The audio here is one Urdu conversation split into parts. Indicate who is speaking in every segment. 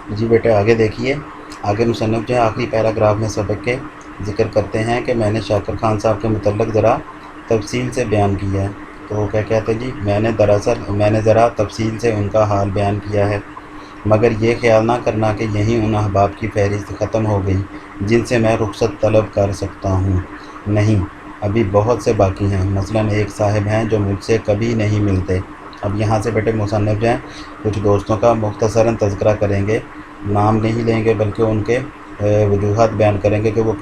Speaker 1: جی بیٹے آگے دیکھیے، آگے مصنف جو ہے آخری پیراگراف میں سبق کے ذکر کرتے ہیں کہ میں نے شاکر خان صاحب کے متعلق ذرا تفصیل سے بیان کیا ہے۔ تو وہ کیا کہتے ہیں جی، میں نے ذرا تفصیل سے ان کا حال بیان کیا ہے، مگر یہ خیال نہ کرنا کہ یہیں ان احباب کی فہرست ختم ہو گئی جن سے میں رخصت طلب کر سکتا ہوں۔ نہیں، ابھی بہت سے باقی ہیں۔ مثلاً ایک صاحب ہیں جو مجھ سے کبھی نہیں ملتے۔ اب یہاں سے بیٹے مصنف جو ہیں کچھ دوستوں کا مختصراً تذکرہ کریں گے، نام نہیں لیں گے بلکہ ان کے وجوہات بیان کریں گے کہ وہ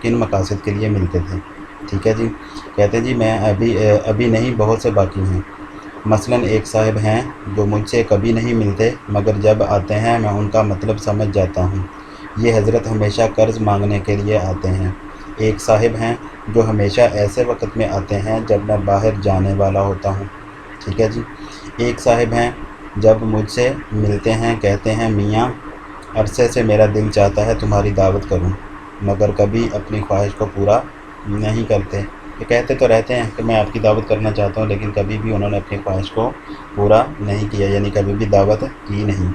Speaker 1: کن مقاصد کے لیے ملتے تھے۔ ٹھیک ہے جی، کہتے ہیں جی میں ابھی نہیں، بہت سے باقی ہیں۔ مثلاً ایک صاحب ہیں جو مجھ سے کبھی نہیں ملتے، مگر جب آتے ہیں میں ان کا مطلب سمجھ جاتا ہوں۔ یہ حضرت ہمیشہ قرض مانگنے کے لیے آتے ہیں۔ ایک صاحب ہیں جو ہمیشہ ایسے وقت میں آتے ہیں جب میں باہر جانے والا ہوتا ہوں۔ ٹھیک ہے جی، ایک صاحب ہیں جب مجھ سے ملتے ہیں کہتے ہیں میاں عرصے سے میرا دل چاہتا ہے تمہاری دعوت کروں، مگر کبھی اپنی خواہش کو پورا نہیں کرتے۔ یہ کہتے تو رہتے ہیں کہ میں آپ کی دعوت کرنا چاہتا ہوں، لیکن کبھی بھی انہوں نے اپنی خواہش کو پورا نہیں کیا، یعنی کبھی بھی دعوت کی نہیں۔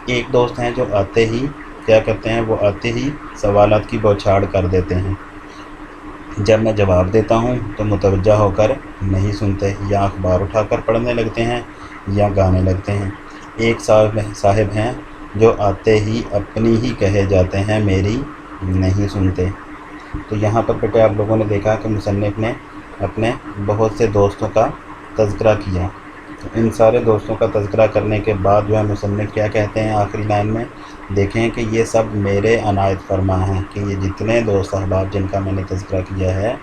Speaker 1: ایک دوست ہیں جو آتے ہی کیا کرتے ہیں، وہ آتے ہی سوالات کی بوچھاڑ کر دیتے ہیں۔ جب میں جواب دیتا ہوں تو متوجہ ہو کر نہیں سنتے، یا اخبار اٹھا کر پڑھنے لگتے ہیں یا گانے لگتے ہیں۔ ایک صاحب ہیں جو آتے ہی اپنی ہی کہے جاتے ہیں، میری نہیں سنتے۔ تو یہاں پر بیٹے آپ لوگوں نے دیکھا کہ مصنف نے اپنے بہت سے دوستوں کا تذکرہ کیا۔ تو ان سارے دوستوں کا تذکرہ کرنے کے بعد جو ہے مصنف کیا کہتے ہیں آخری لائن میں، دیکھیں کہ یہ سب میرے عنایت فرما ہیں، کہ یہ جتنے دوست احباب جن کا میں نے تذکرہ کیا ہے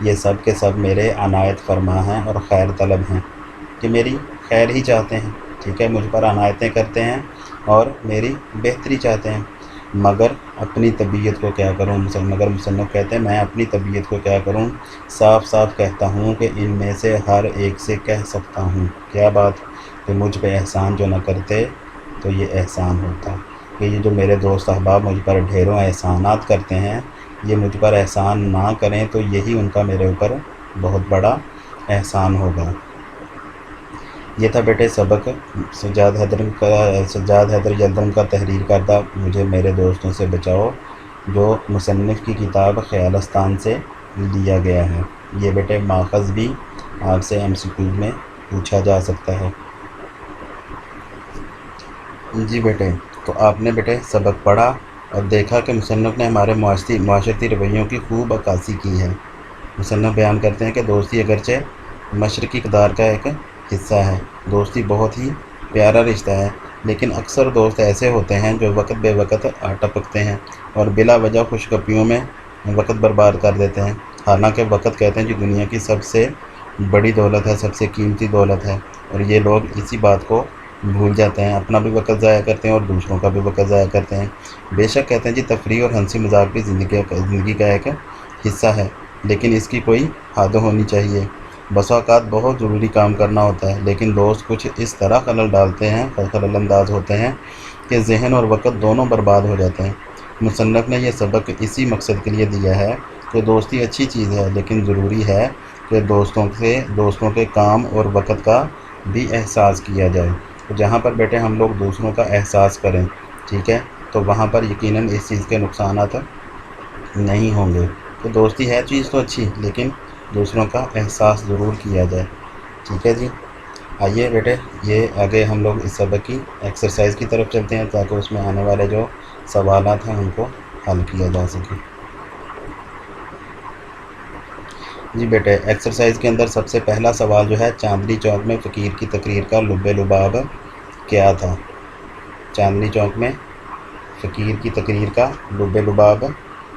Speaker 1: یہ سب کے سب میرے عنایت فرما ہیں اور خیر طلب ہیں، کہ میری خیر ہی چاہتے ہیں۔ ٹھیک ہے، مجھ پر عنایتیں کرتے ہیں اور میری بہتری چاہتے ہیں، مگر اپنی طبیعت کو کیا کروں، مگر مصنف کہتے ہیں میں اپنی طبیعت کو کیا کروں، صاف صاف کہتا ہوں کہ ان میں سے ہر ایک سے کہہ سکتا ہوں کیا بات، کہ مجھ پہ احسان جو نہ کرتے تو یہ احسان ہوتا، کہ یہ جو میرے دوست احباب مجھ پر ڈھیروں احسانات کرتے ہیں، یہ مجھ پر احسان نہ کریں تو یہی ان کا میرے اوپر بہت بڑا احسان ہوگا۔ یہ تھا بیٹے سبق سجاد حیدر یلدرم کا تحریر کردہ مجھے میرے دوستوں سے بچاؤ، جو مصنف کی کتاب خیالستان سے لیا گیا ہے۔ یہ بیٹے ماخذ بھی آپ سے MCQ میں پوچھا جا سکتا ہے۔ جی بیٹے، تو آپ نے بیٹے سبق پڑھا اور دیکھا کہ مصنف نے ہمارے معاشرتی رویوں کی خوب عکاسی کی ہے۔ مصنف بیان کرتے ہیں کہ دوستی اگرچہ مشرقی اقدار کا ایک حصہ ہے، دوستی بہت ہی پیارا رشتہ ہے، لیکن اکثر دوست ایسے ہوتے ہیں جو وقت بے وقت ٹپکتے ہیں اور بلا وجہ خوشگپیوں میں وقت برباد کر دیتے ہیں۔ حالانکہ وقت کہتے ہیں کہ دنیا کی سب سے بڑی دولت ہے، سب سے قیمتی دولت ہے، اور یہ لوگ اسی بات کو بھول جاتے ہیں، اپنا بھی وقت ضائع کرتے ہیں اور دوسروں کا بھی وقت ضائع کرتے ہیں۔ بے شک کہتے ہیں جی تفریح اور ہنسی مذاق بھی زندگی کا ایک حصہ ہے، لیکن اس کی کوئی حد ہونی چاہیے۔ بسا اوقات بہت ضروری کام کرنا ہوتا ہے، لیکن دوست کچھ اس طرح خلل انداز ہوتے ہیں کہ ذہن اور وقت دونوں برباد ہو جاتے ہیں۔ مصنف نے یہ سبق اسی مقصد کے لیے دیا ہے کہ دوستی اچھی چیز ہے، لیکن ضروری ہے کہ دوستوں کے کام اور وقت کا بھی احساس کیا جائے۔ جہاں پر بیٹے ہم لوگ دوسروں کا احساس کریں، ٹھیک ہے، تو وہاں پر یقیناً اس چیز کے نقصانات نہیں ہوں گے۔ تو دوستی ہے چیز تو اچھی، لیکن دوسروں کا احساس ضرور کیا جائے۔ ٹھیک ہے جی، آئیے بیٹے یہ آگے ہم لوگ اس سبق کی ایکسرسائز کی طرف چلتے ہیں، تاکہ اس میں آنے والے جو سوالات ہیں ان کو حل کیا جا سکے۔ جی بیٹے ایکسرسائز کے اندر سب سے پہلا سوال جو ہے، چاندنی چوک میں فقیر کی تقریر کا لب لباب کیا تھا؟ چاندنی چوک میں فقیر کی تقریر کا لب لباب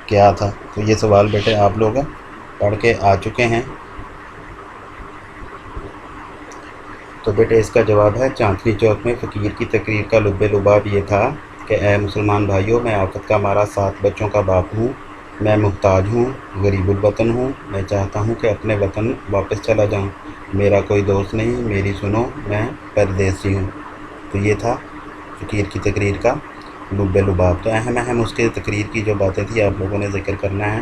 Speaker 1: کیا تھا؟ تو یہ سوال بیٹے آپ لوگ پڑھ کے آ چکے ہیں۔ تو بیٹے اس کا جواب ہے، چاندنی چوک میں فقیر کی تقریر کا لب لباب یہ تھا کہ اے مسلمان بھائیوں، میں آفت کا مارا 7 بچوں کا باپ ہوں، میں محتاج ہوں، غریب الوطن ہوں، میں چاہتا ہوں کہ اپنے وطن واپس چلا جاؤں، میرا کوئی دوست نہیں، میری سنو، میں پردیسی ہوں۔ تو یہ تھا فقیر کی تقریر کا لب لباب۔ تو اہم اس کے تقریر کی جو باتیں تھیں آپ لوگوں نے ذکر کرنا ہے،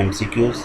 Speaker 1: MCQs।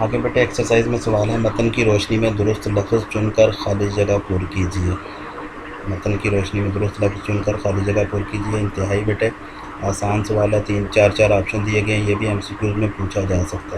Speaker 1: آگے بیٹے ایکسرسائز میں سوال ہے، متن کی روشنی میں درست لفظ چن کر خالی جگہ پر کیجیے۔ متن کی روشنی میں درست لفظ چن کر خالی جگہ پر کیجیے۔ انتہائی بیٹے آسان سوال ہے، 3 4 آپشن دیے گئے ہیں، یہ بھی MCQs میں پوچھا جا سکتا ہے۔